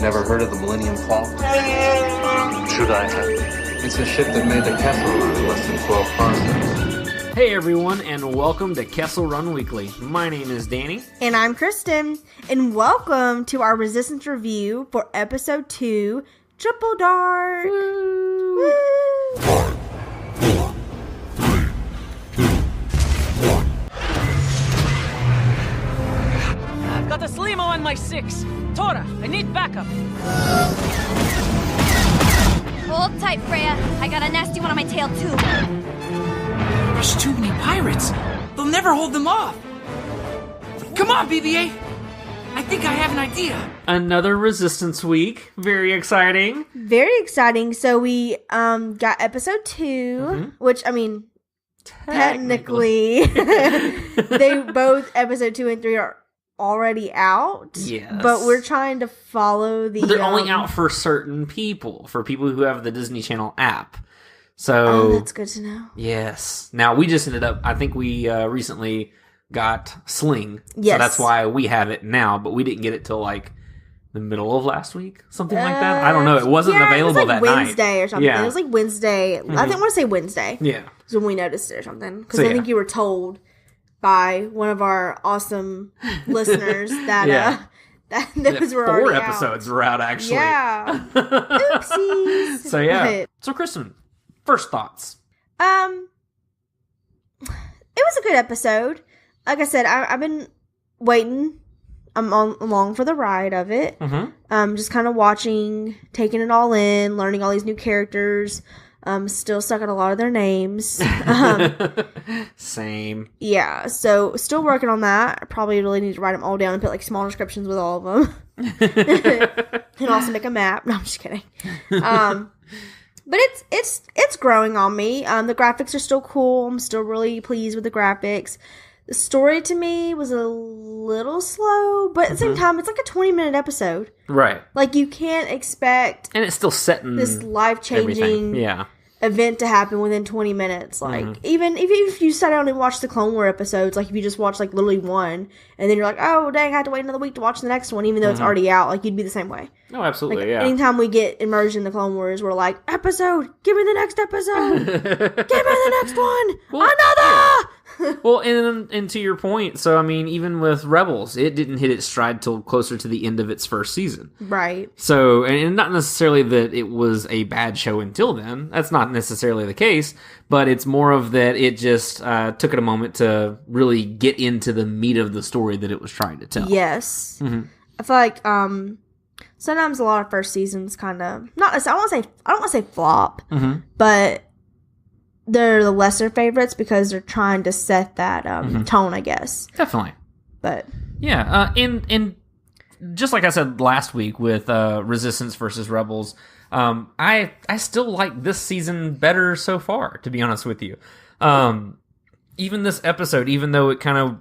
Never heard of the Millennium Falcon? Should I have? It's a ship that made the Kessel Run in less than 12 parsecs. Hey everyone, and welcome to Kessel Run Weekly. My name is Danny. And I'm Kristen. And welcome to our Resistance review for Episode 2, Triple Dark. Woo. Woo. 5, 4, 3, 2, 1. I've got a Slimo on my 6. Tora, I need backup. Hold tight, Freya. I got a nasty one on my tail, too. There's too many pirates. They'll never hold them off. Come on, BB-8. I think I have an idea. Another Resistance week. Very exciting. Very exciting. So we got Episode 2, which, I mean, technically they both Episode 2 and 3 are already out. Yes. But we're trying to follow the... But they're only out for certain people. For people who have the Disney Channel app. So... Oh, that's good to know. Yes. Now, we just ended up... I think we recently got Sling. Yes. So that's why we have it now. But we didn't get it till, like, the middle of last week. Something like that. I don't know. It wasn't available it was like that Wednesday night. or something. Yeah. It was like Wednesday. I think I want to say Wednesday. Yeah. Is when we noticed it or something. Because So, I think you were told by one of our awesome listeners that that those were 4 already episodes were out, actually. Yeah. Oopsies. So, yeah. But, So, Kristen, first thoughts. it was a good episode. Like I said, I've been waiting. I'm along for the ride of it. Just kind of watching, taking it all in, learning all these new characters. Still stuck at a lot of their names. Same. Yeah, so still working on that. I probably really need to write them all down and put like small descriptions with all of them. And also make a map. No, I'm just kidding. But it's growing on me. The graphics are still cool. I'm still really pleased with the graphics. The story to me was a little slow, but at the same time, it's like a 20-minute episode. Right. Like, you can't expect And it's still set in this life-changing event to happen within 20 minutes. Like, even if you sat down and watched the Clone War episodes, like, if you just watched, like, literally one, and then you're like, oh, dang, I have to wait another week to watch the next one, even though it's already out, like, you'd be the same way. Oh, absolutely, Like, anytime we get immersed in the Clone Wars, we're like, episode! Give me the next episode! Give me the next one! Another! Well, and to your point, so, I mean, even with Rebels, it didn't hit its stride till closer to the end of its first season. Right. So, and not necessarily that it was a bad show until then. That's not necessarily the case, but it's more of that it just took it a moment to really get into the meat of the story that it was trying to tell. Yes. I feel like sometimes a lot of first seasons kind of I don't want to say flop, but they're the lesser favorites because they're trying to set that tone, I guess. Definitely. But yeah, and just like I said last week with Resistance versus Rebels, I still like this season better so far, to be honest with you. Even this episode, even though it kind of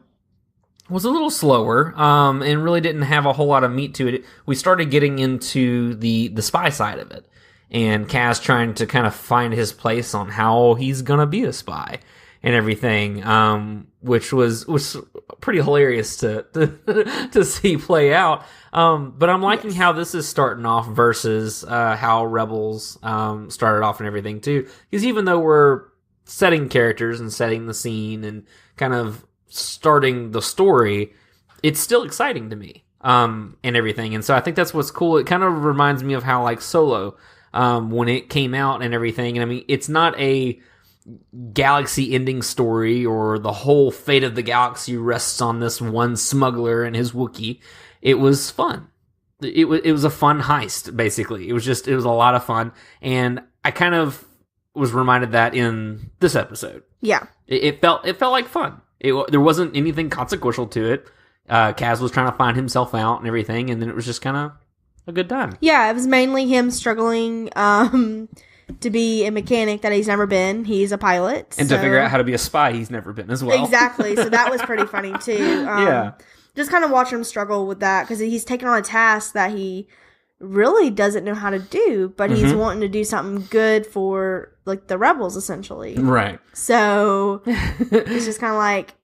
was a little slower and really didn't have a whole lot of meat to it, we started getting into the spy side of it. And Kaz trying to kind of find his place on how he's gonna be a spy and everything, which was pretty hilarious to see play out. But I'm liking how this is starting off versus how Rebels started off and everything too. Because even though we're setting characters and setting the scene and kind of starting the story, it's still exciting to me and everything. And so I think that's what's cool. It kind of reminds me of how like Solo. When it came out and everything. And I mean, it's not a galaxy-ending story or the whole fate of the galaxy rests on this one smuggler and his Wookiee. It was fun. It was a fun heist, basically. It was a lot of fun. And I kind of was reminded that in this episode. yeah. It felt like fun. There wasn't anything consequential to it. Kaz was trying to find himself out and everything, and then it was just kind of a good time. Yeah, it was mainly him struggling to be a mechanic that he's never been. He's a pilot. And to figure out how to be a spy he's never been as well. Exactly. So that was pretty funny, too. Yeah. Just kind of watching him struggle with that, because he's taking on a task that he really doesn't know how to do, but he's wanting to do something good for, like, the rebels, essentially. Right. So it's just kind of like,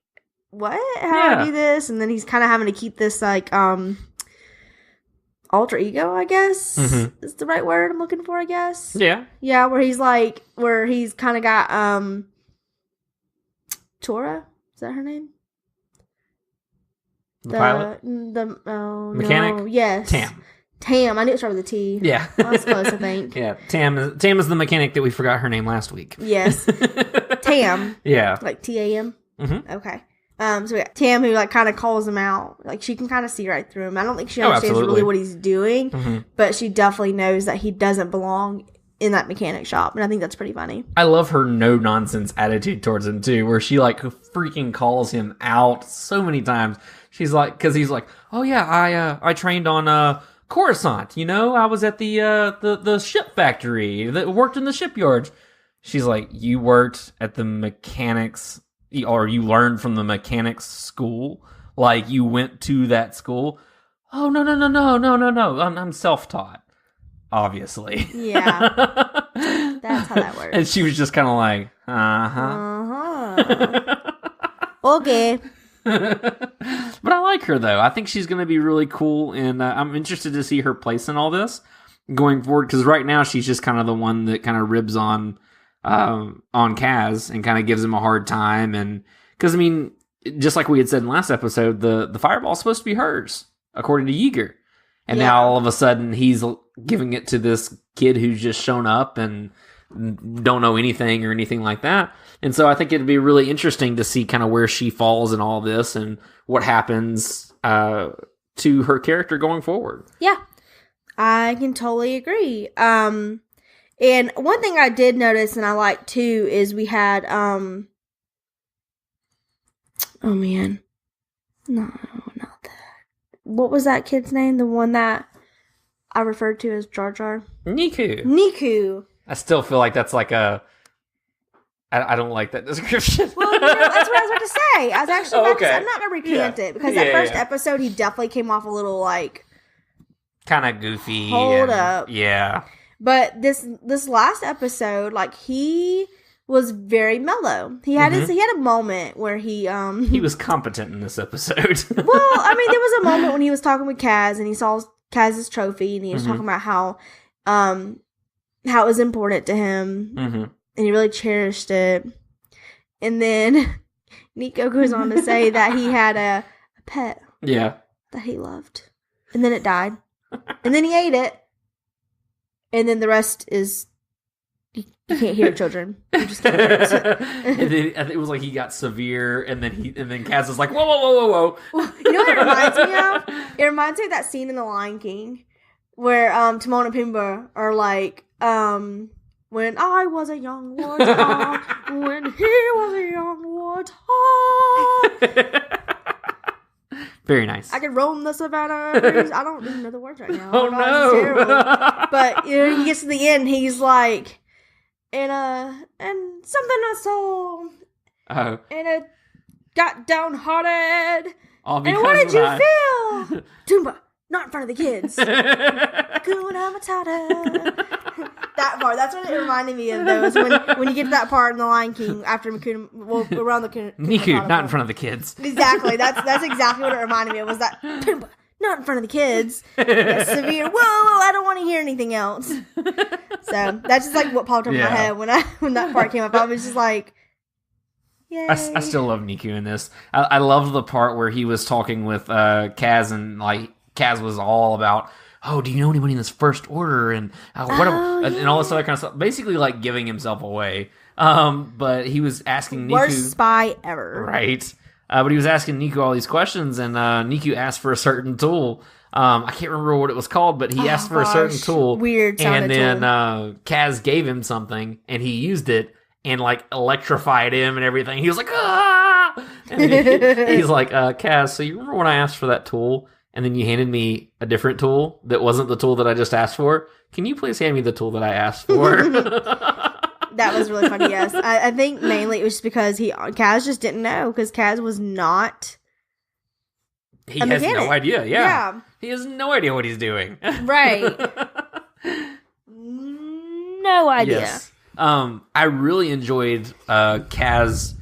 what? How do I do this? And then he's kind of having to keep this, like, alter ego, I guess is the right word I'm looking for, I guess. Yeah. Yeah, where he's kind of got Tora, is that her name? The pilot? Mechanic? No. Yes. Tam. I knew it started with a T. Yeah. That was close, I think. Yeah. Tam is the mechanic that we forgot her name last week. Yes. Tam. Yeah. Like T-A-M? Mm-hmm. Okay. So we got Tam, who like kind of calls him out. Like she can kind of see right through him. I don't think she understands really what he's doing, but she definitely knows that he doesn't belong in that mechanic shop, and I think that's pretty funny. I love her no nonsense attitude towards him too, where she like freaking calls him out so many times. She's like, because he's like, oh yeah, I trained on Coruscant. You know, I was at the ship factory that worked in the shipyards. She's like, you worked at the mechanics, or you learned from the mechanics school? Like, you went to that school? Oh, no. I'm self-taught, obviously. Yeah. That's how that works. And she was just kind of like, Okay. But I like her, though. I think she's going to be really cool, and I'm interested to see her place in all this going forward, because right now she's just kind of the one that kind of ribs on Kaz and kind of gives him a hard time. And because, I mean, just like we had said in last episode, the fireball's supposed to be hers, according to Yeager. And now all of a sudden he's giving it to this kid who's just shown up and don't know anything or anything like that. And so I think it'd be really interesting to see kind of where she falls in all this and what happens to her character going forward. Yeah, I can totally agree. And one thing I did notice and I like too is we had oh man, no, not that. What was that kid's name? The one that I referred to as Jar Jar? Niku. I still feel like that's like a... I don't like that description. Well, that's what I was about to say. I was actually I'm not going to recant it, because that first episode, he definitely came off a little like... kind of goofy. Hold up. Yeah. But this last episode, like, he was very mellow. He had he had a moment where he was competent in this episode. Well, I mean, there was a moment when he was talking with Kaz and he saw Kaz's trophy and he was talking about how it was important to him and he really cherished it. And then Nico goes on to say that he had a pet that he loved. And then it died. And then he ate it. And then the rest is you can't hear children. You just can't hear it. And then it was like he got severe, and then Kaz was like, whoa. You know what it reminds me of? It reminds me of that scene in The Lion King where Timon and Pumbaa are like, when I was a young warthog, when he was a young warthog. Very nice. I could roam the savannah. I don't even know the words right now. Oh no! It's terrible. But he gets to the end. He's like, and something I saw, and it got downhearted. And what did you feel, Toomba? Not in front of the kids. Hakuna Matata. That part. That's what it reminded me of, though. Is when you get to that part in The Lion King after around the Niku, not in front of the kids. Exactly. That's exactly what it reminded me of. Was that Pumbaa, not in front of the kids. Severe. Whoa! I don't want to hear anything else. So that's just like what popped up in my head when that part came up. I was just like, yay. I still love Niku in this. I love the part where he was talking with Kaz, and like Kaz was all about, oh, do you know anybody in this First Order, and and all this other kind of stuff. Basically, like giving himself away. But he was asking Niku, worst spy ever, right? But he was asking Niku all these questions, and Niku asked for a certain tool. I can't remember what it was called, but he asked for a certain tool. Weird sounding and then Kaz gave him something, and he used it and like electrified him and everything. He was like, ah! And he's like, Kaz, so you remember when I asked for that tool? And then you handed me a different tool that wasn't the tool that I just asked for. Can you please hand me the tool that I asked for? That was really funny, yes. I think mainly it was just because Kaz just didn't know, because Kaz was not He has mechanic. No idea, yeah. He has no idea what he's doing. Right. No idea. Yes. I really enjoyed Kaz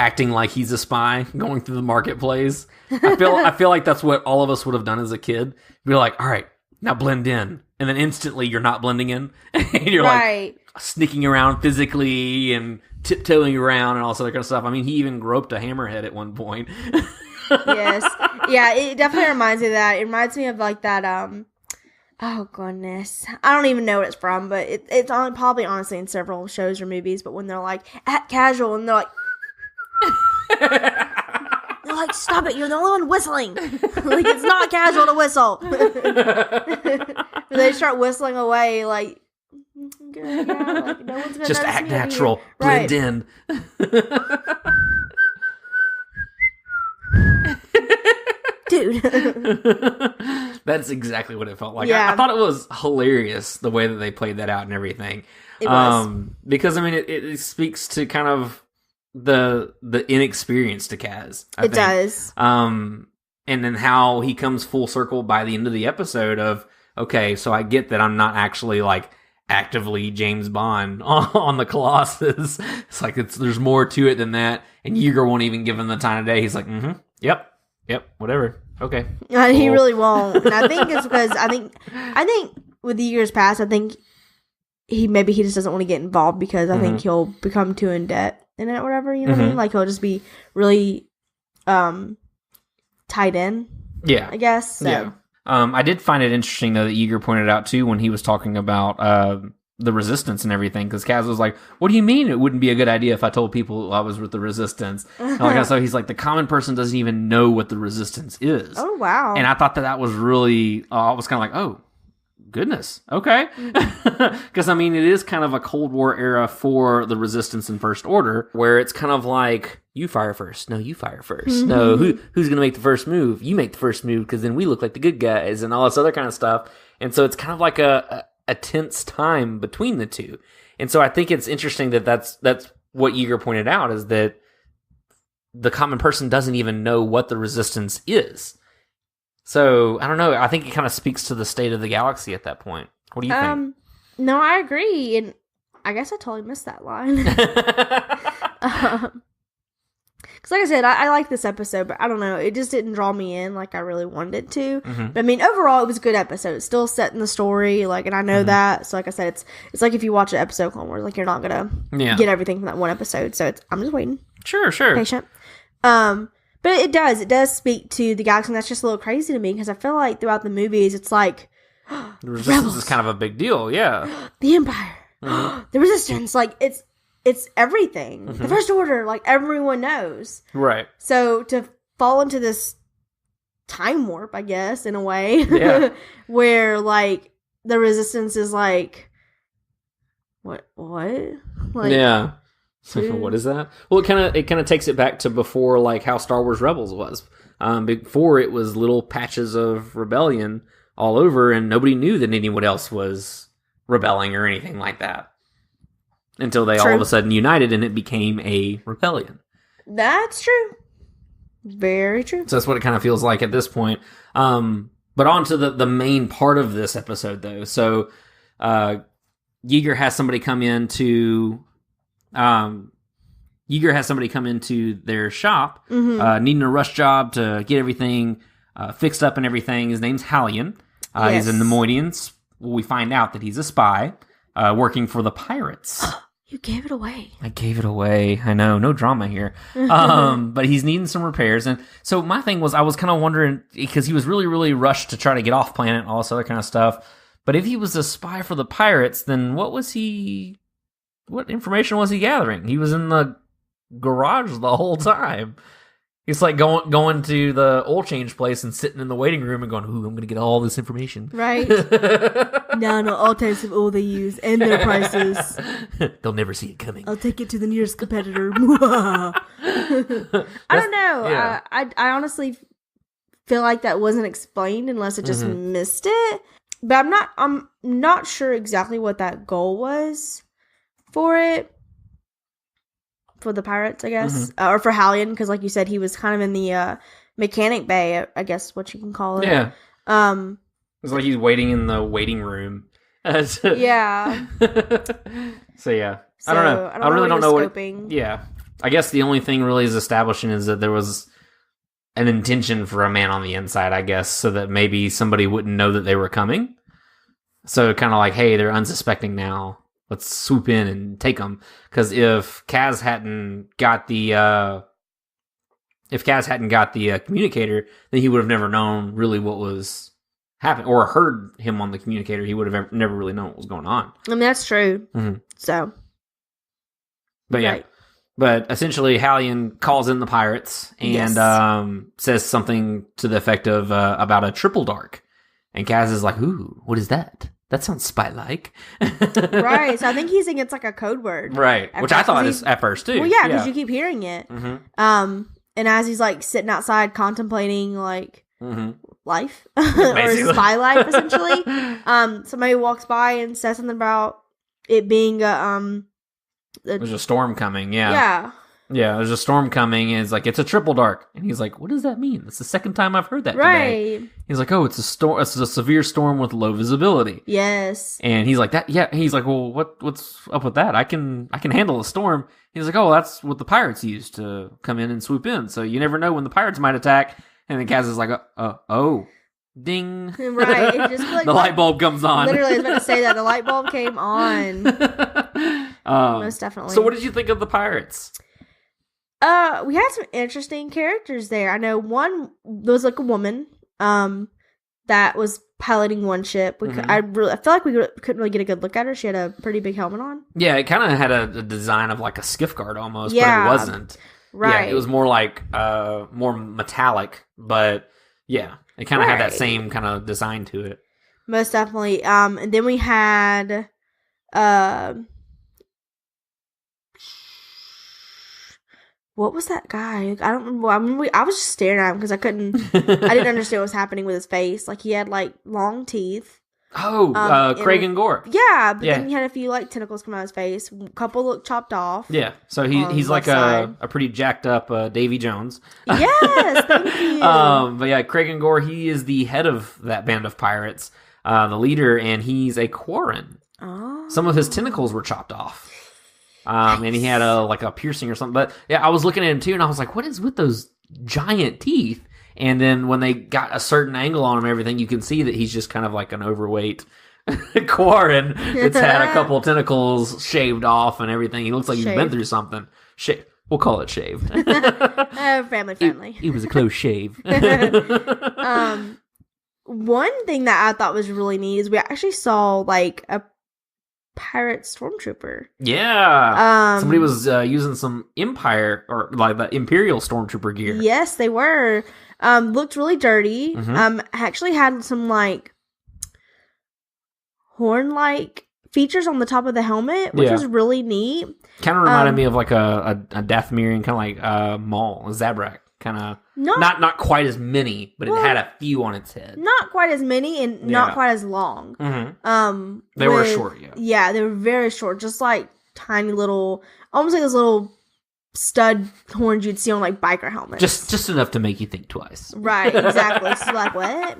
acting like he's a spy going through the marketplace. I feel like that's what all of us would have done as a kid. Be like, all right, now blend in, and then instantly you're not blending in, and you're like sneaking around physically and tiptoeing around and all this other kind of stuff. I mean, he even groped a hammerhead at one point. Yes, yeah, it definitely reminds me of that. It reminds me of like that. Oh goodness, I don't even know what it's from, but it's on probably honestly in several shows or movies. But when they're like act casual and they're like. They're like, stop it, you're the only one whistling. Like, it's not casual to whistle. They start whistling away, like, yeah, like no one's gonna just notice act me natural, right. blend in. Dude. That's exactly what it felt like. Yeah. I thought it was hilarious the way that they played that out and everything. It was. Because, I mean, it speaks to kind of the inexperience to Kaz. I think. Does. And then how he comes full circle by the end of the episode of, okay, so I get that I'm not actually like actively James Bond on the Colossus. It's like there's more to it than that. And Yeager won't even give him the time of day. He's like, yep, whatever, okay. Cool. He really won't. And I think it's because I think with the years past, I think he just doesn't want to get involved because I think he'll become too in debt in it or whatever, you know what I mean? Like he'll just be really tied in. Yeah. I guess. So. Yeah. I did find it interesting though that Yeager pointed out too when he was talking about the Resistance and everything, because Kaz was like, what do you mean it wouldn't be a good idea if I told people I was with the Resistance? And so he's like, the common person doesn't even know what the Resistance is. Oh, wow. And I thought that was really, I was kind of like, oh, goodness, okay. Because, I mean, it is kind of a Cold War era for the Resistance and First Order, where it's kind of like, you fire first. No, you fire first. No, who's going to make the first move? You make the first move, because then we look like the good guys and all this other kind of stuff. And so it's kind of like a tense time between the two. And so I think it's interesting that that's what Yeager pointed out, is that the common person doesn't even know what the Resistance is. So, I don't know. I think it kind of speaks to the state of the galaxy at that point. What do you think? No, I agree. And I guess I totally missed that line. Because like I said, I like this episode, but I don't know. It just didn't draw me in like I really wanted it to. But I mean, overall, it was a good episode. It's still set in the story, like, and I know that. So like I said, it's like if you watch an episode of Clone Wars, like you're not going to get everything from that one episode. So I'm just waiting. Sure. Patient. But it does speak to the galaxy, and that's just a little crazy to me, because I feel like throughout the movies, it's like, the Resistance Rebels is kind of a big deal, yeah. The Empire, the Resistance, like, it's everything. The First Order, like, everyone knows. Right. So to fall into this time warp, I guess, in a way, where, like, the Resistance is like, what? Like, yeah. What is that? Well, it kind of takes it back to before, like, how Star Wars Rebels was. Before, it was little patches of rebellion all over, and nobody knew that anyone else was rebelling or anything like that until they all of a sudden united, and it became a rebellion. That's true. Very true. So that's what it kind of feels like at this point. But on to the main part of this episode, though. So Yeager has somebody come into their shop, needing a rush job to get everything fixed up and everything. His name's Hallion. He's a Nemoidian. We find out that he's a spy working for the pirates. You gave it away. I gave it away. I know, no drama here. But he's needing some repairs. And so my thing was, I was kind of wondering, because he was really, really rushed to try to get off planet and all this other kind of stuff. But if he was a spy for the pirates, then what information was he gathering? He was in the garage the whole time. He's like going to the oil change place and sitting in the waiting room and going, ooh, I'm going to get all this information. Right. Now I know all types of oil they use and their prices. They'll never see it coming. I'll take it to the nearest competitor. I don't know. Yeah. I honestly feel like that wasn't explained unless it just missed it. But I'm not sure exactly what that goal was for it. For the pirates, I guess. Or for Hallion, because like you said, he was kind of in the mechanic bay, I guess what you can call it. Yeah. It's like he's waiting in the waiting room. Yeah. So, yeah. I don't know. I really don't know what... Yeah. I guess the only thing really is establishing is that there was an intention for a man on the inside, I guess, so that maybe somebody wouldn't know that they were coming. So kind of like, hey, they're unsuspecting now. Let's swoop in and take them. Because if Kaz hadn't got the communicator, then he would have never known really what was happening, or heard him on the communicator. He would have never really known what was going on. I mean, that's true. Mm-hmm. So, but yeah. Right. But essentially, Hallion calls in the pirates and says something to the effect of about a triple dark. And Kaz is like, ooh, what is that? That sounds spy-like. Right. So I think he's thinking it's like a code word. Right. Which I thought at first, too. Well, yeah, because you keep hearing it. Mm-hmm. And as he's like sitting outside contemplating like life or Basically. spy life, essentially, somebody walks by and says something about it being There's a storm coming, yeah. Yeah, there's a storm coming, and it's like, it's a triple dark. And he's like, what does that mean? That's the second time I've heard that today. Right. He's like, oh, it's a storm. It's a severe storm with low visibility. Yes. And he's like, that. Yeah. He's like, well, what's up with that? I can handle a storm. He's like, oh, that's what the pirates use to come in and swoop in. So you never know when the pirates might attack. And then Kaz is like, oh, ding. Right. It just like the light bulb comes on. Literally, I was about to say that the light bulb came on. Most definitely. So what did you think of the pirates? We had some interesting characters there. I know one was like a woman, that was piloting one ship. I feel like we couldn't really get a good look at her. She had a pretty big helmet on. Yeah, it kind of had a design of like a skiff guard almost, Yeah. but it wasn't. Right. Yeah, it was more like more metallic, but yeah, it kind of had that Right. same kind of design to it. Most definitely. And then we had what was that guy? I don't remember. I was just staring at him because I didn't understand what was happening with his face. Like, he had like long teeth. Oh, Craig and Gore. Yeah, but Yeah. then he had a few like tentacles come out of his face. A couple looked chopped off. Yeah, so he's like left a pretty jacked up Davy Jones. Yes, thank you. But yeah, Craig and Gore, he is the head of that band of pirates, the leader, and he's a Quarren. Oh. Some of his tentacles were chopped off. And he had a piercing or something. But yeah, I was looking at him too, and I was like, what is with those giant teeth? And then when they got a certain angle on him and everything, you can see that he's just kind of like an overweight Quarren. It's had a couple tentacles shaved off and everything. He looks like he's been Shaved. through something. We'll call it shaved. Family friendly. It was a close shave. One thing that I thought was really neat is we actually saw like a pirate stormtrooper. Yeah. Somebody was using some Empire or like the Imperial stormtrooper gear. Yes, they were. Looked really dirty. Actually had some like horn-like features on the top of the helmet, which was really neat. Kind of reminded me of like a Dathomirian, kind of like Maul, a Zabrak. Kind of not quite as many, but it had a few on its head. Not quite as many and not quite as long. They were short, yeah. Yeah, they were very short, just like tiny little, almost like those little stud horns you'd see on like biker helmets. Just enough to make you think twice. Right, exactly. So like, what?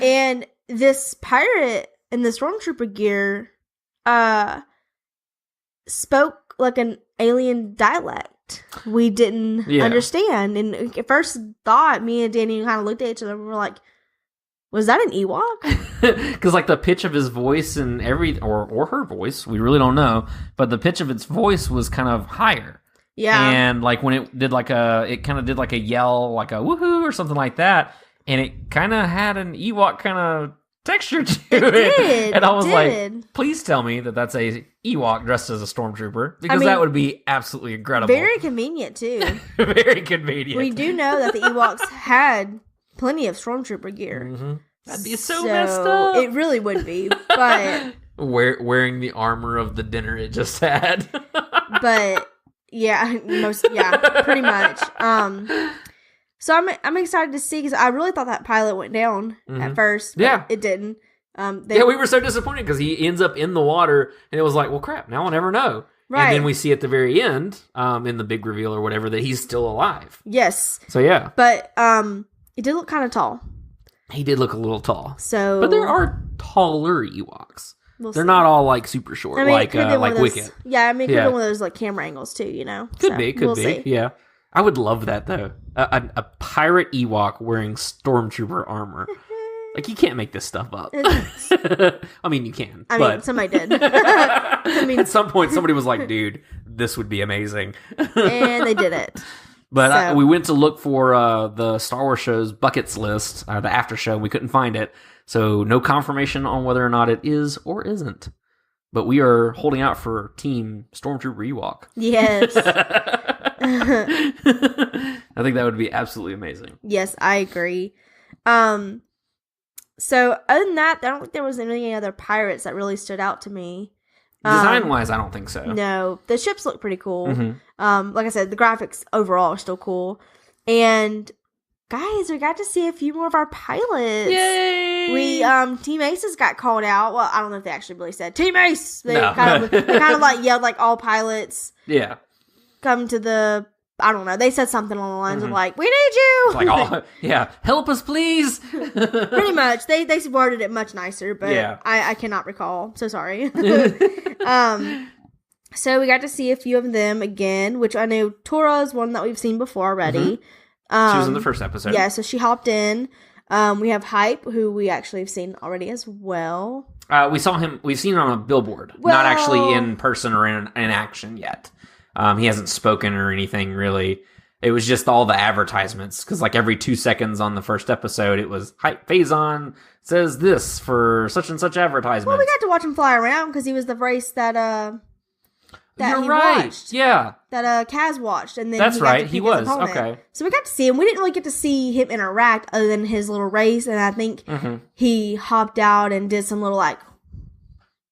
And this pirate in the stormtrooper gear spoke like an alien dialect we didn't understand. And at first thought, me and Danny kind of looked at each other and we were like, was that an Ewok? Because like the pitch of his voice and or her voice, we really don't know, but the pitch of its voice was kind of higher. Yeah. And like when it did it kind of did like a yell, like a woohoo or something like that, and it kind of had an Ewok kind of texture to it. Did, and I was did. like, please tell me that that's a Ewok dressed as a stormtrooper, because that would be absolutely incredible. Very convenient too. Very convenient. We do know that the Ewoks had plenty of stormtrooper gear. That'd be so messed up. It really would be, but wearing the armor of the dinner it just had. but yeah, pretty much. So I'm excited to see, because I really thought that pilot went down at first. But it didn't. We were so disappointed because he ends up in the water, and it was like, well, crap, now I'll never know. Right. And then we see at the very end, in the big reveal or whatever, that he's still alive. Yes. So yeah, but it did look kind of tall. he did look a little tall. So, But there are taller Ewoks. They're not all like super short, I mean, like Wicket. Yeah, I mean, it could Yeah. be one of those like camera angles too, you know. Could be. we'll see. Yeah. I would love that though. A pirate Ewok wearing stormtrooper armor. Like, you can't make this stuff up. I mean, you can. I but mean, somebody did. I mean, at some point, somebody was like, dude, this would be amazing. and they did it. But So- we went to look for the Star Wars show's buckets list, the after show. We couldn't find it. So no confirmation on whether or not it is or isn't. But we are holding out for Team Stormtrooper Ewok. Yes. I think that would be absolutely amazing. Yes, I agree. So other than that, I don't think there was any other pirates that really stood out to me. Design-wise, I don't think so. No, the ships look pretty cool. Mhm. Like I said, the graphics overall are still cool. And guys, we got to see a few more of our pilots. Yay! We Team Aces got called out. Well, I don't know if they actually really said Team Ace. They No. kind of like yelled like all pilots Yeah. come to the. I don't know. They said something along the lines of like, "We need you." It's like, oh, yeah, help us, please. Pretty much. They worded it much nicer, but Yeah. I cannot recall. So sorry. So we got to see a few of them again, which I know Tora is one that we've seen before already. She was in the first episode. Yeah, so she hopped in. We have Hype, who we actually have seen already as well. We've seen him on a billboard, Well- not actually in person or in action yet. He hasn't spoken or anything really. It was just all the advertisements, because like every 2 seconds on the first episode, it was Hype Phazon says this for such and such advertisement. Well, we got to watch him fly around because he was the race that You're he right. watched. Yeah. That Kaz watched, and then That's he got right, to he pick his was. opponent. Okay. So we got to see him. We didn't really get to see him interact other than his little race, and I think Mm-hmm. he hopped out and did some little like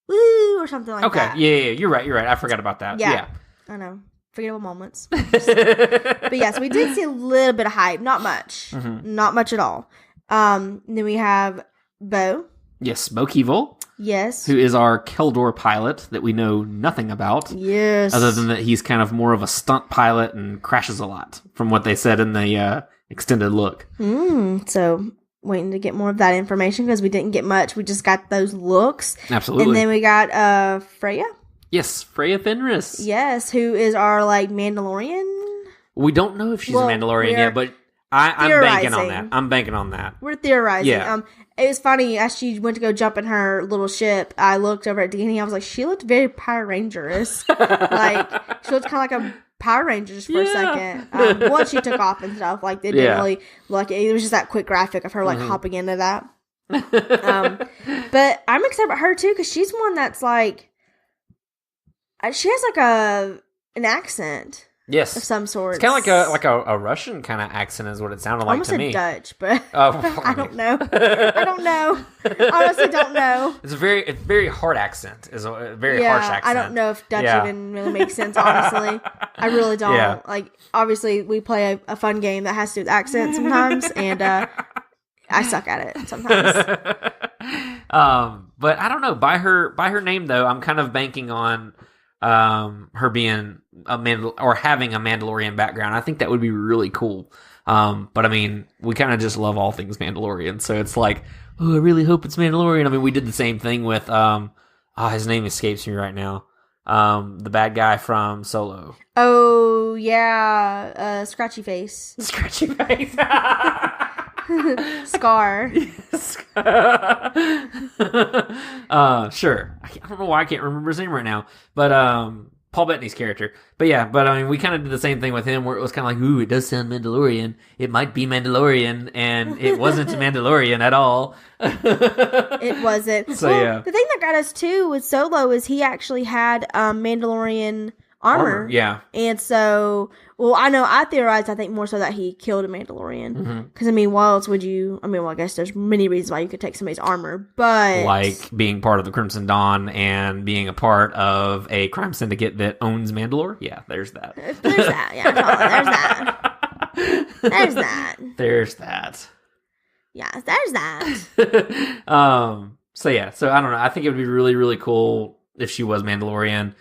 woo or something like Okay. that. Yeah. You're right. I forgot about that. Yeah. I know. Forgettable moments. But yes, we did see a little bit of Hype. Not much. Mm-hmm. Not much at all. Then we have Bo. Yes, Bo Keevil, Yes. who is our Keldor pilot that we know nothing about. Yes. Other than that, he's kind of more of a stunt pilot and crashes a lot, from what they said in the extended look. So waiting to get more of that information because we didn't get much. We just got those looks. Absolutely. And then we got Freya. Yes, Freya Fenris. Yes, who is our like Mandalorian. We don't know if she's Well, a Mandalorian we're yet, but I'm banking on theorizing. that. I'm banking on that. We're theorizing. Yeah. It was funny as she went to go jump in her little ship. I looked over at Danny. I was like, she looked very Power Ranger-esque. Like she looked kind of like a Power Ranger just for a second. Once she took off and stuff, like it didn't really like it was just that quick graphic of her like hopping into that. But I'm excited about her too because she's one that's like she has like an accent Yes. of some sort. It's kind of like a Russian kind of accent is what it sounded like almost to a me. Dutch, but Oh, I don't know. I don't know. Honestly, don't know. It's a very hard accent. It's a very harsh accent. I don't know if Dutch Yeah. even really makes sense, honestly. I really don't. Yeah. Like, obviously, we play a fun game that has to do with accents sometimes, and I suck at it sometimes. But I don't know. By her name though, I'm kind of banking on her being or having a Mandalorian background. I think that would be really cool. But I mean, we kind of just love all things Mandalorian, so it's like, oh, I really hope it's Mandalorian. I mean, we did the same thing with his name escapes me right now. The bad guy from Solo. Oh, yeah. Scratchy face. Scratchy face. Scar. Sure. I don't know why I can't remember his name right now, but Paul Bettany's character. But yeah, I mean, we kind of did the same thing with him, where it was kind of like, ooh, it does sound Mandalorian. It might be Mandalorian, and it wasn't Mandalorian at all. It wasn't. So, well, yeah. the thing that got us too with Solo is he actually had Mandalorian armor. Yeah. And so, well, I theorized, I think more so that he killed a Mandalorian. Because, I mean, why else would you, well, I guess there's many reasons why you could take somebody's armor, but. Like being part of the Crimson Dawn and being a part of a crime syndicate that owns Mandalore. Yeah, there's that. There's that. Yeah, totally. There's that. There's that. Yeah, there's that. So yeah, so I don't know. I think it would be really, really cool if she was Mandalorian.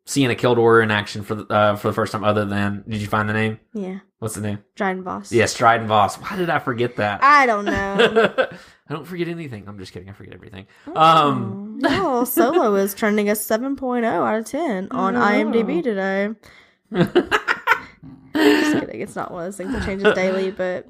Seeing a Keldor in action for the first time. Other than, did you find the name? Yeah. What's the name? Dryden Voss. Yeah, Stryden Voss. Why did I forget that? I don't know. I don't forget anything. I'm just kidding. I forget everything. No, Solo is trending a 7.0 out of 10 on IMDb today. Just kidding. It's not one of those things that changes daily, but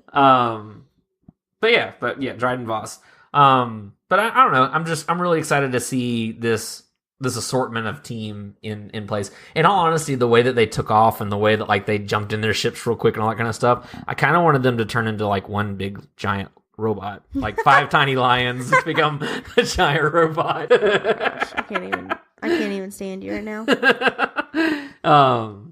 yeah, Dryden Voss. But I don't know. I'm really excited to see this assortment of team in place. In all honesty, the way that they took off and the way that like they jumped in their ships real quick and all that kind of stuff, I kind of wanted them to turn into like one big giant robot, like 5 tiny lions become a giant robot. gosh, I can't even stand you right now. But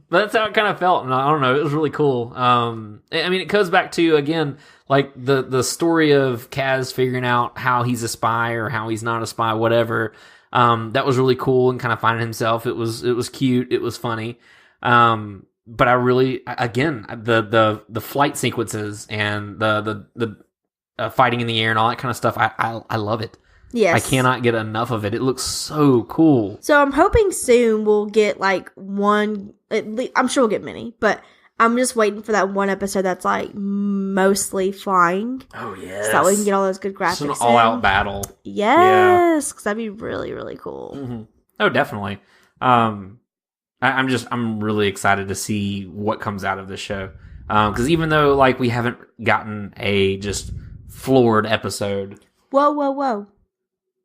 that's how it kind of felt, and I don't know, it was really cool. I mean, it goes back to, again, like the story of Kaz figuring out how he's a spy or how he's not a spy, whatever. That was really cool and kind of finding himself. It was cute. It was funny. But I really, again, the flight sequences and the fighting in the air and all that kind of stuff, I love it. Yes. I cannot get enough of it. It looks so cool. So I'm hoping soon we'll get like one, I'm sure we'll get many, but I'm just waiting for that one episode that's like mostly flying. Oh, yes. So that we can get all those good graphics. It's an all-out battle. Yes, because that'd be really, really cool. Mm-hmm. Oh, definitely. I'm really excited to see what comes out of this show. Because even though like we haven't gotten a just floored episode. Whoa.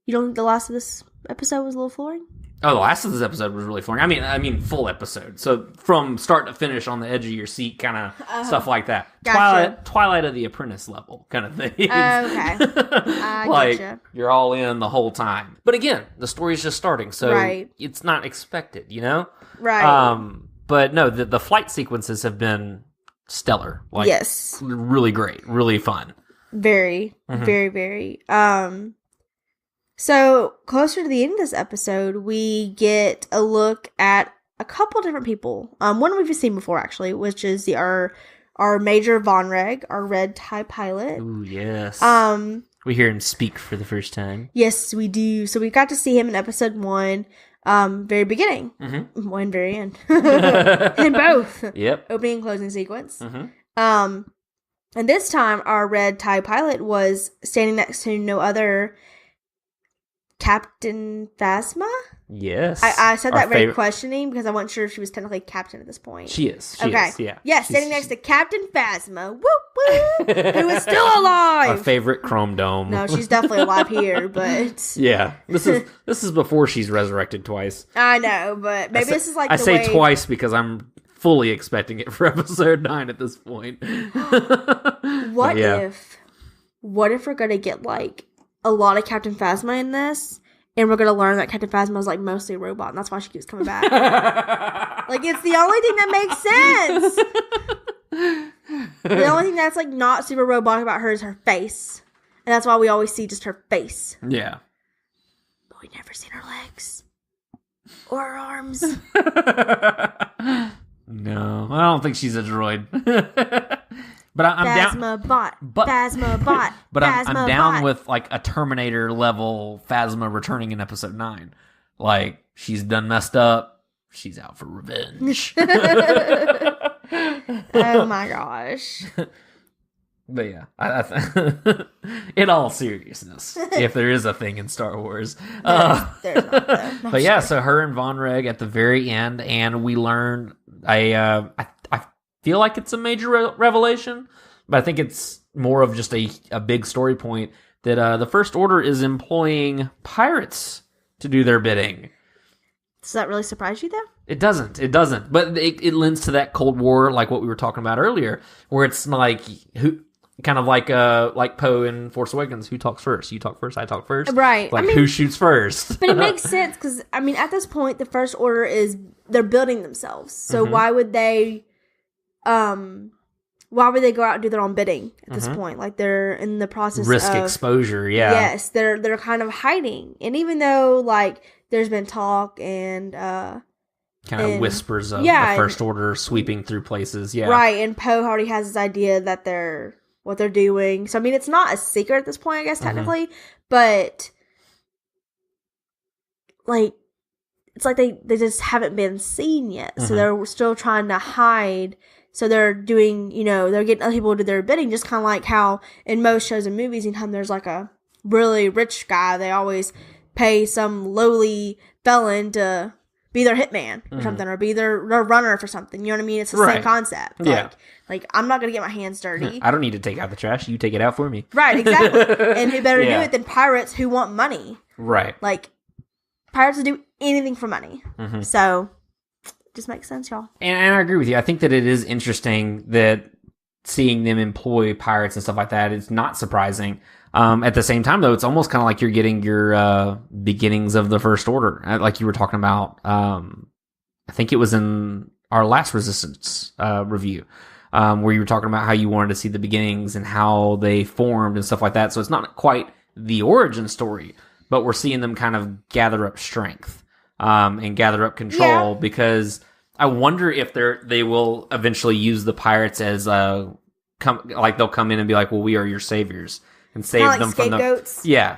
You don't think the last of this episode was a little flooring? Oh, the last of this episode was really flooring. I mean, full episode. So from start to finish, on the edge of your seat, kind of stuff like that. Gotcha. Twilight of the Apprentice level kind of thing. Okay, I like gotcha. you're all in the whole time. But again, the story's just starting, so right. It's not expected, you know. Right. But no, the flight sequences have been stellar. Like, yes. Really great, really fun. Very, very, very. So, closer to the end of this episode, we get a look at a couple different people. One we've seen before, actually, which is our Major Von Reg, our red TIE pilot. Ooh, yes. We hear him speak for the first time. Yes, we do. So, we got to see him in episode 1, very beginning. Mm-hmm. One very end. In both. Yep. Opening and closing sequence. Mm-hmm. And this time, our red TIE pilot was standing next to no other Captain Phasma? Yes. I said that very questioning because I wasn't sure if she was technically captain at this point. She is. Okay. Yeah. Yeah, standing next to Captain Phasma. Whoop, whoop. Who is still alive. Our favorite Chrome Dome. No, she's definitely alive here, but... Yeah. This is before she's resurrected twice. I know, but maybe this is like I the say way... twice because I'm fully expecting it for episode 9 at this point. What if we're going to get like a lot of Captain Phasma in this, and we're going to learn that Captain Phasma is like mostly a robot, and that's why she keeps coming back. Like, it's the only thing that makes sense. The only thing that's like not super robotic about her is her face, and that's why we always see just her face. Yeah. But we never seen her legs or her arms. No, I don't think she's a droid. But I'm down. Phasma bot. But I'm down with like a Terminator level Phasma returning in episode 9. Like, she's done messed up. She's out for revenge. Oh my gosh. But yeah, in all seriousness, if there is a thing in Star Wars. There's not, though. But yeah, so her and Von Reg at the very end, and we learned I feel like it's a major revelation, but I think it's more of just a big story point that the First Order is employing pirates to do their bidding. Does that really surprise you, though? It doesn't. But it lends to that Cold War, like what we were talking about earlier, where it's like who. Kind of like Poe in Force Awakens, who talks first? You talk first, I talk first. Right. Like, who shoots first? But it makes sense, because, I mean, at this point, the First Order they're building themselves. So why would they go out and do their own bidding at this point? Like, they're in the process Risk of... exposure, yeah. Yes, they're kind of hiding. And even though, like, there's been talk and... kind of whispers of the First Order sweeping through places, yeah. Right, and Poe already has this idea that what they're doing. So, I mean, it's not a secret at this point, I guess, technically. But, like, it's like they just haven't been seen yet. So, they're still trying to hide. So, they're doing, they're getting other people to do their bidding. Just kind of like how in most shows and movies, anytime there's like a really rich guy. They always pay some lowly felon to be their hitman or something, or be their runner for something. You know what I mean? It's the same concept. Yeah. Like, I'm not going to get my hands dirty. I don't need to take out the trash. You take it out for me. Right, exactly. And who better do it than pirates who want money? Right. Like, pirates will do anything for money. So, it just makes sense, y'all. And I agree with you. I think that it is interesting that seeing them employ pirates and stuff like that is not surprising. At the same time, though, it's almost kind of like you're getting your beginnings of the First Order, like you were talking about. I think it was in our last Resistance review, where you were talking about how you wanted to see the beginnings and how they formed and stuff like that. So it's not quite the origin story, but we're seeing them kind of gather up strength and gather up control, because I wonder if they will eventually use the pirates as they'll come in and be like, well, we are your saviors. And save them from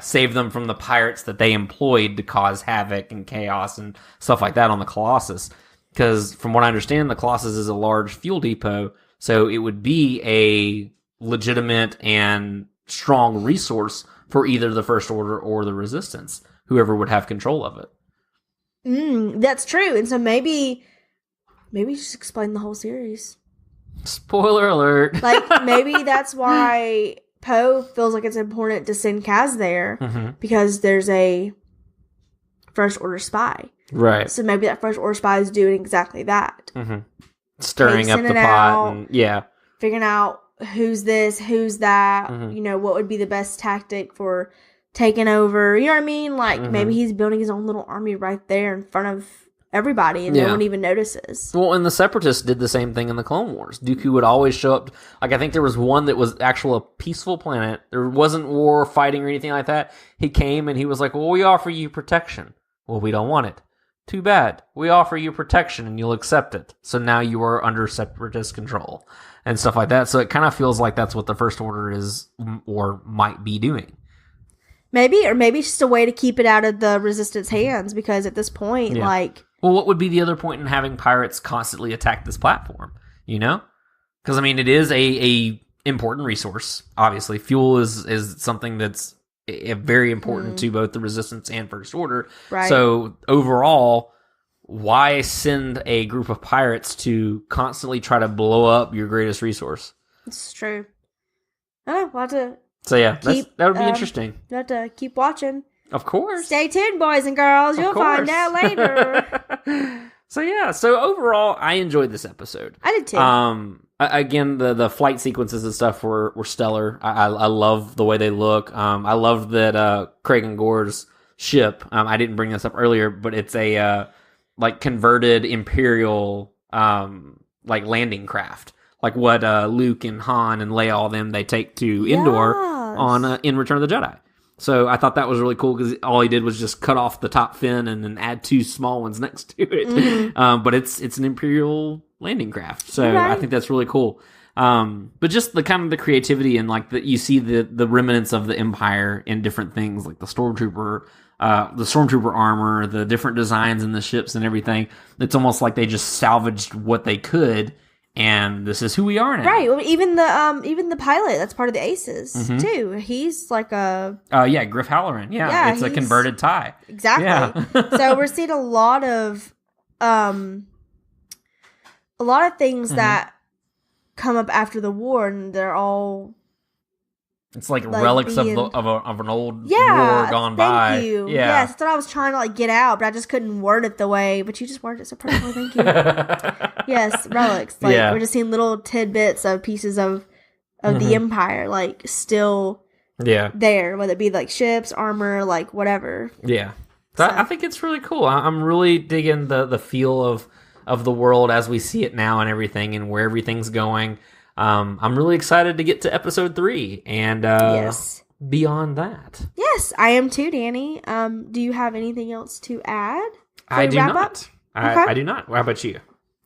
save them from the pirates that they employed to cause havoc and chaos and stuff like that on the Colossus. Because from what I understand, the Colossus is a large fuel depot, so it would be a legitimate and strong resource for either the First Order or the Resistance, whoever would have control of it. That's true. And so maybe just explain the whole series. Spoiler alert. Like, maybe that's why Poe feels like it's important to send Kaz there, because there's a First Order spy. Right. So maybe that First Order spy is doing exactly that. Stirring up the pot. And, figuring out who's this, who's that, what would be the best tactic for taking over. You know what I mean? Like, maybe he's building his own little army right there in front of everybody, and no one even notices. Well, and the Separatists did the same thing in the Clone Wars. Dooku would always show up. Like, I think there was one that was actual a peaceful planet. There wasn't war or fighting or anything like that. He came and he was like, well, we offer you protection. Well, we don't want it. Too bad. We offer you protection and you'll accept it. So now you are under Separatist control and stuff like that. So it kind of feels like that's what the First Order is, or might be doing. Maybe it's just a way to keep it out of the Resistance hands, because at this point, well, what would be the other point in having pirates constantly attack this platform? You know? Because, I mean, it is a important resource. Obviously, fuel is something that's very important to both the Resistance and First Order. Right. So, overall, why send a group of pirates to constantly try to blow up your greatest resource? It's true. Oh, we'll have to... So, yeah, that would be interesting. We'll have to keep watching. Of course. Stay tuned, boys and girls. You'll find out later. So overall, I enjoyed this episode. I did too. Again, the flight sequences and stuff were stellar. I love the way they look. I love that Craig and Gore's ship. I didn't bring this up earlier, but it's a converted Imperial landing craft, like what Luke and Han and Leia, all them, they take to Endor on in Return of the Jedi. So I thought that was really cool, because all he did was just cut off the top fin and then add two small ones next to it. But it's an Imperial landing craft, so I think that's really cool. But just the kind of the creativity and you see the remnants of the Empire in different things, like the Stormtrooper armor, the different designs in the ships and everything. It's almost like they just salvaged what they could. And this is who we are now. Right. Well, even the pilot, that's part of the Aces, too. He's like a... Griff Halloran. Yeah, it's a converted TIE. Exactly. Yeah. So we're seeing a lot of things that come up after the war, and they're all... It's like relics of an old war gone by. Thank you. Yeah. Yes, that's what I was trying to get out, but I just couldn't word it the way. But you just worded it so perfectly. Thank you. Yes, relics. We're just seeing little tidbits of pieces of the Empire, still there, whether it be ships, armor, whatever. Yeah. So I think it's really cool. I'm really digging the feel of the world as we see it now and everything, and where everything's going. I'm really excited to get to episode 3 and beyond that. Yes, I am too, Danny. Do you have anything else to add? I do not. I do not. How about you?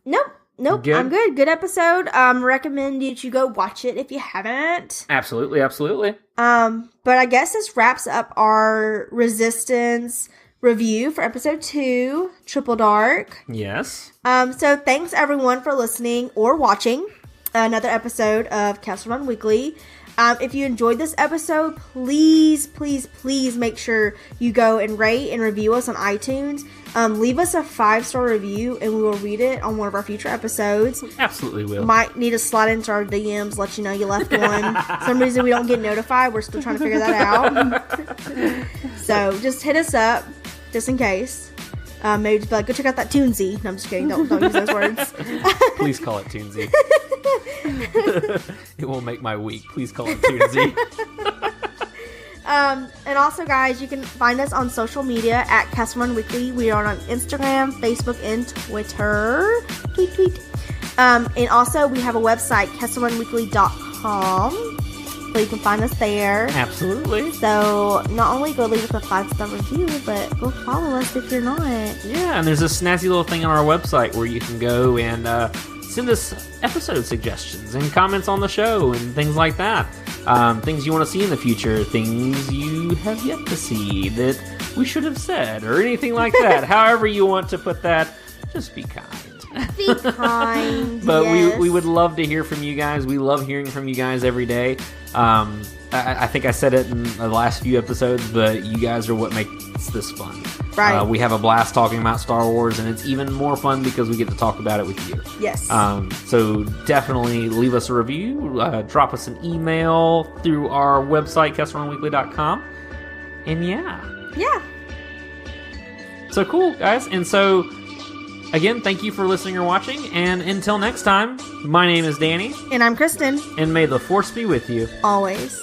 Nope. Good? I'm good. Good episode. Recommend that you go watch it if you haven't. Absolutely. But I guess this wraps up our Resistance review for episode 2, Triple Dark. Yes. So thanks everyone for listening or watching another episode of Castle Run Weekly. If you enjoyed this episode, please, please, please make sure you go and rate and review us on iTunes. Leave us a 5-star review, and we will read it on one of our future episodes. Absolutely will. Might need to slide into our DMs, let you know you left one. Some reason we don't get notified. We're still trying to figure that out. So just hit us up, just in case. Maybe just be like, go check out that Toonsy. No, I'm just kidding. Don't use those words. Please call it Toonsy. It will make my week. Please call it Toonsy. And also, guys, you can find us on social media at Castle Run Weekly. We are on Instagram, Facebook, and Twitter. Tweet, tweet. And also, we have a website, castlerunweekly.com. So you can find us there. Absolutely. So not only go leave us a 5-star review, but go follow us if you're not. Yeah, and there's a snazzy little thing on our website where you can go and send us episode suggestions and comments on the show and things like that. Things you want to see in the future, things you have yet to see that we should have said, or anything like that. However you want to put that, just be kind. Be kind. But yes. we would love to hear from you guys. We love hearing from you guys every day. I think I said it in the last few episodes, but you guys are what makes this fun. Right. We have a blast talking about Star Wars, and it's even more fun because we get to talk about it with you. Yes. So definitely leave us a review. Drop us an email through our website, CastleRunWeekly.com. And yeah. So cool, guys. And so, again, thank you for listening or watching. And until next time, my name is Danny. And I'm Kristen. And may the Force be with you. Always.